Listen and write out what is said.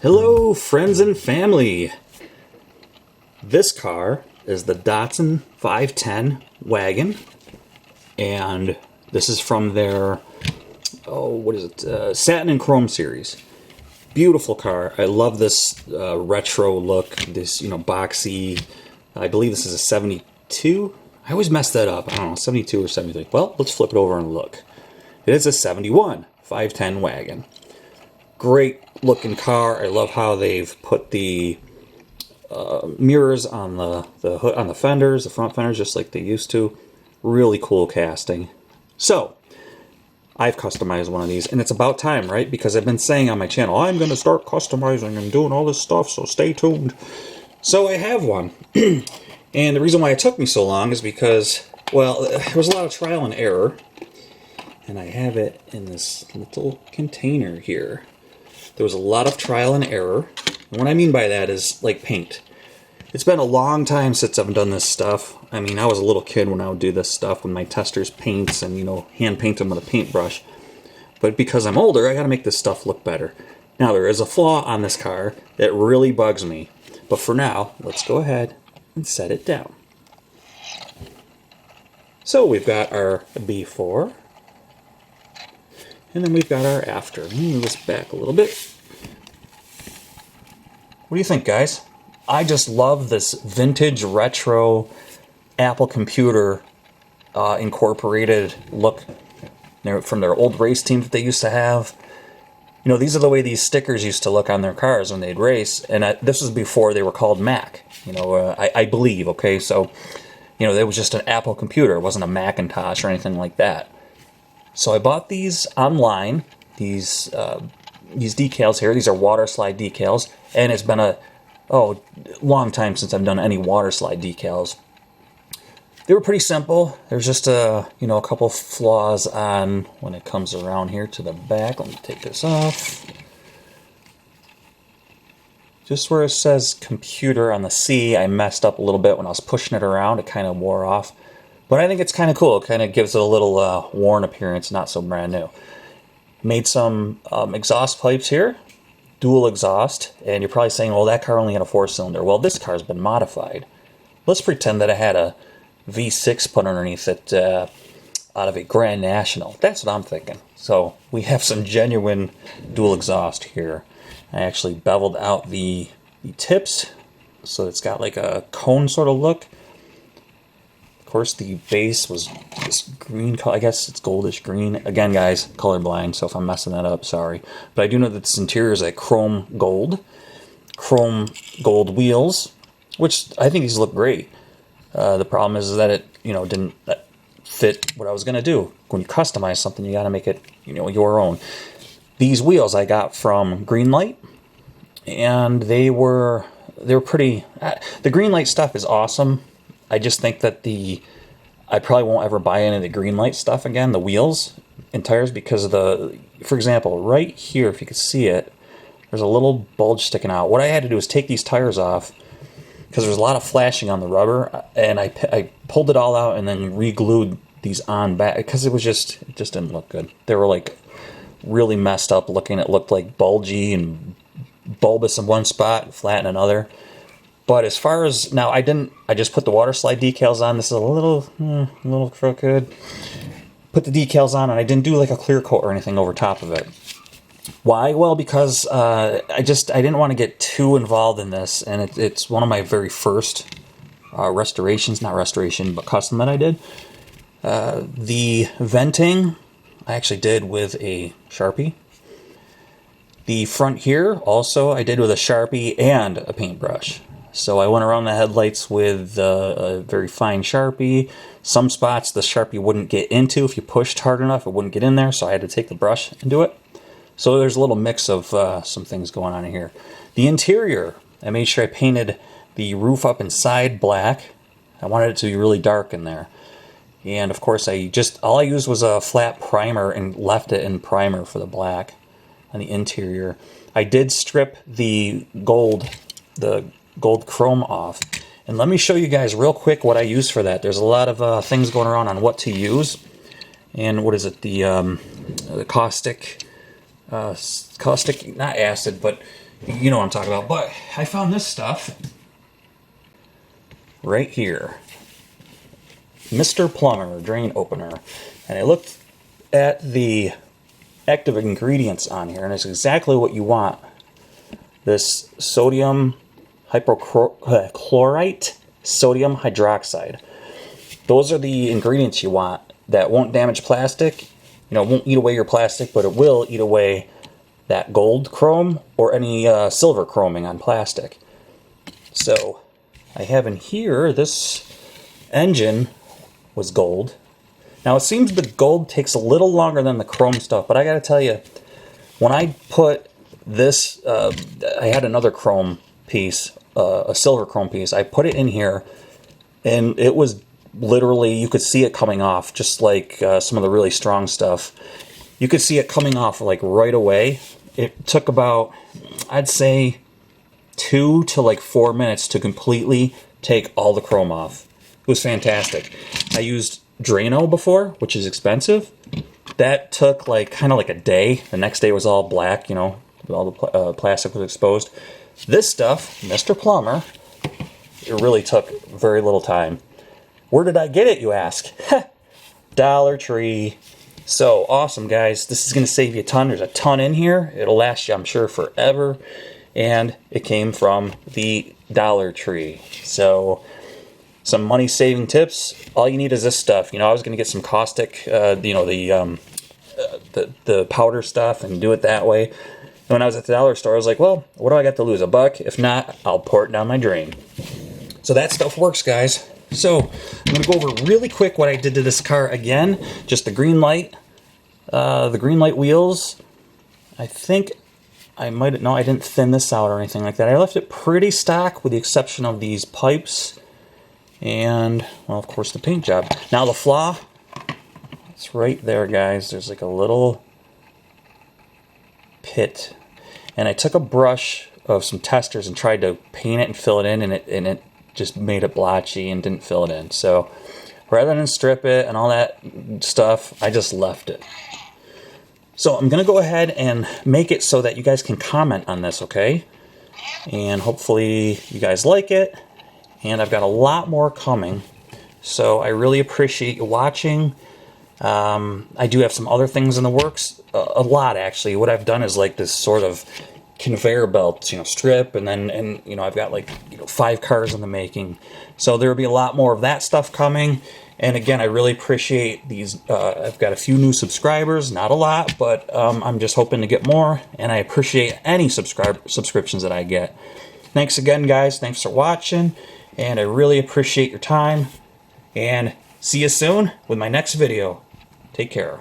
Hello friends and family! This car is the Datsun 510 Wagon, and this is from their, Satin and Chrome series. Beautiful car. I love this retro look, this, boxy. I believe this is a 72. I always mess that up. I don't know, 72 or 73. Well, let's flip it over and look. It is a 71 510 Wagon. Great looking car. I love how they've put the mirrors on the hood, on the fenders, the front fenders, just like they used to. Really cool casting. So, I've customized one of these, and it's about time, right? Because I've been saying on my channel, I'm going to start customizing and doing all this stuff, so stay tuned. So I have one. And the reason why it took me so long is because, well, there was a lot of trial and error. And I have it in this little container here. There was a lot of trial and error. And what I mean by that is like paint. It's been a long time since I've done this stuff. I mean, I was a little kid when I would do this stuff with my testers paints and, hand paint them with a paintbrush. But because I'm older, I gotta make this stuff look better. Now, there is a flaw on this car that really bugs me. But for now, let's go ahead and set it down. So we've got our before. And then we've got our after. Let me move this back a little bit. What do you think, guys? I just love this vintage retro Apple computer incorporated look from their old race teams that they used to have. These are the way these stickers used to look on their cars when they'd race. And this was before they were called Mac. I believe, okay? So, it was just an Apple computer. It wasn't a Macintosh or anything like that. So I bought these online, these decals here. These are Waterslide decals, and it's been a long time since I've done any Waterslide decals. They were pretty simple. There's just a couple flaws on when it comes around here to the back. Let me take this off. Just where it says computer on the C, I messed up a little bit when I was pushing it around. It kind of wore off. But I think it's kind of cool. It kind of gives it a little worn appearance, not so brand new. Made some exhaust pipes here, dual exhaust, and you're probably saying, well, that car only had a 4-cylinder. Well, this car's been modified. Let's pretend that it had a V6 put underneath it out of a Grand National. That's what I'm thinking. So we have some genuine dual exhaust here. I actually beveled out the tips, so it's got like a cone sort of look. Of course, the base was this green color. I guess it's goldish green. Again, guys, colorblind, so if I'm messing that up, sorry. But I do know that this interior is like chrome gold wheels, which I think these look great. The problem is that it, didn't fit what I was going to do. When you customize something, you got to make it, your own. These wheels I got from Greenlight, and they were pretty. The Greenlight stuff is awesome. I just think that I probably won't ever buy any of the Greenlight stuff again, the wheels and tires, because for example, right here, if you could see it, there's a little bulge sticking out. What I had to do is take these tires off, because there's a lot of flashing on the rubber, and I pulled it all out and then re-glued these on back, because it just didn't look good. They were like really messed up looking. It looked like bulgy and bulbous in one spot, flat in another. But as far as, now I just put the Waterslide decals on. This is a little crooked. Put the decals on, and I didn't do like a clear coat or anything over top of it. Why? Well, because I didn't want to get too involved in this, and it's one of my very first restorations, not restoration, but custom that I did. The venting, I actually did with a Sharpie. The front here, also, I did with a Sharpie and a paintbrush. So I went around the headlights with a very fine Sharpie. Some spots the Sharpie wouldn't get into. If you pushed hard enough, it wouldn't get in there, so I had to take the brush and do it. So there's a little mix of some things going on in here. The interior, I made sure I painted the roof up inside black. I wanted it to be really dark in there. And of course, all I used was a flat primer and left it in primer for the black on the interior. I did strip the gold chrome off. And let me show you guys real quick what I use for that. There's a lot of things going around on what to use. And what is it? The caustic, not acid, but You know what I'm talking about. But I found this stuff right here. Mr. Plumber drain opener. And I looked at the active ingredients on here, and it's exactly what you want. This sodium hypochlorite, sodium hydroxide. Those are the ingredients you want that won't damage plastic. You know, it won't eat away your plastic, but it will eat away that gold chrome or any silver chroming on plastic. So I have in here, this engine was gold. Now it seems the gold takes a little longer than the chrome stuff, but I gotta tell you, when I put this, I had another chrome piece, a silver chrome piece. I put it in here, and it was literally, you could see it coming off, just like some of the really strong stuff. You could see it coming off like right away. It took about, I'd say, 2 to like 4 minutes to completely take all the chrome off. It was fantastic. I used Drano before, which is expensive. That took like kind of like a day. The next day was all black, you know, all the plastic was exposed. This stuff, Mr. Plumber, it really took very little time. Where did I get it, you ask? Dollar Tree. So awesome, guys. This is going to save you a ton. There's a ton in here. It'll last you, I'm sure, forever. And it came from the Dollar Tree. So some money saving tips. All you need is this stuff. You know, I was going to get some caustic, you know, the powder stuff and do it that way. And when I was at the dollar store, I was like, well, what do I got to lose? $1? If not, I'll pour it down my drain. So that stuff works, guys. So I'm going to go over really quick what I did to this car again. Just the green light wheels. I think I might, no, I didn't thin this out or anything like that. I left it pretty stock with the exception of these pipes. And, well, of course, the paint job. Now the flaw, it's right there, guys. There's like a little pit. And I took a brush of some testers and tried to paint it and fill it in, and it just made it blotchy and didn't fill it in. So rather than strip it and all that stuff, I just left it. So I'm going to go ahead and make it so that you guys can comment on this, okay? And hopefully you guys like it. And I've got a lot more coming. So I really appreciate you watching. I do have some other things in the works. A lot, actually. What I've done is like this sort of conveyor belt, you know, strip, and you know, I've got like, you know, 5 cars in the making. So there will be a lot more of that stuff coming. And again, I really appreciate these. I've got a few new subscribers, not a lot, but I'm just hoping to get more. And I appreciate any subscriptions that I get. Thanks again, guys. Thanks for watching. And I really appreciate your time. And see you soon with my next video. Take care.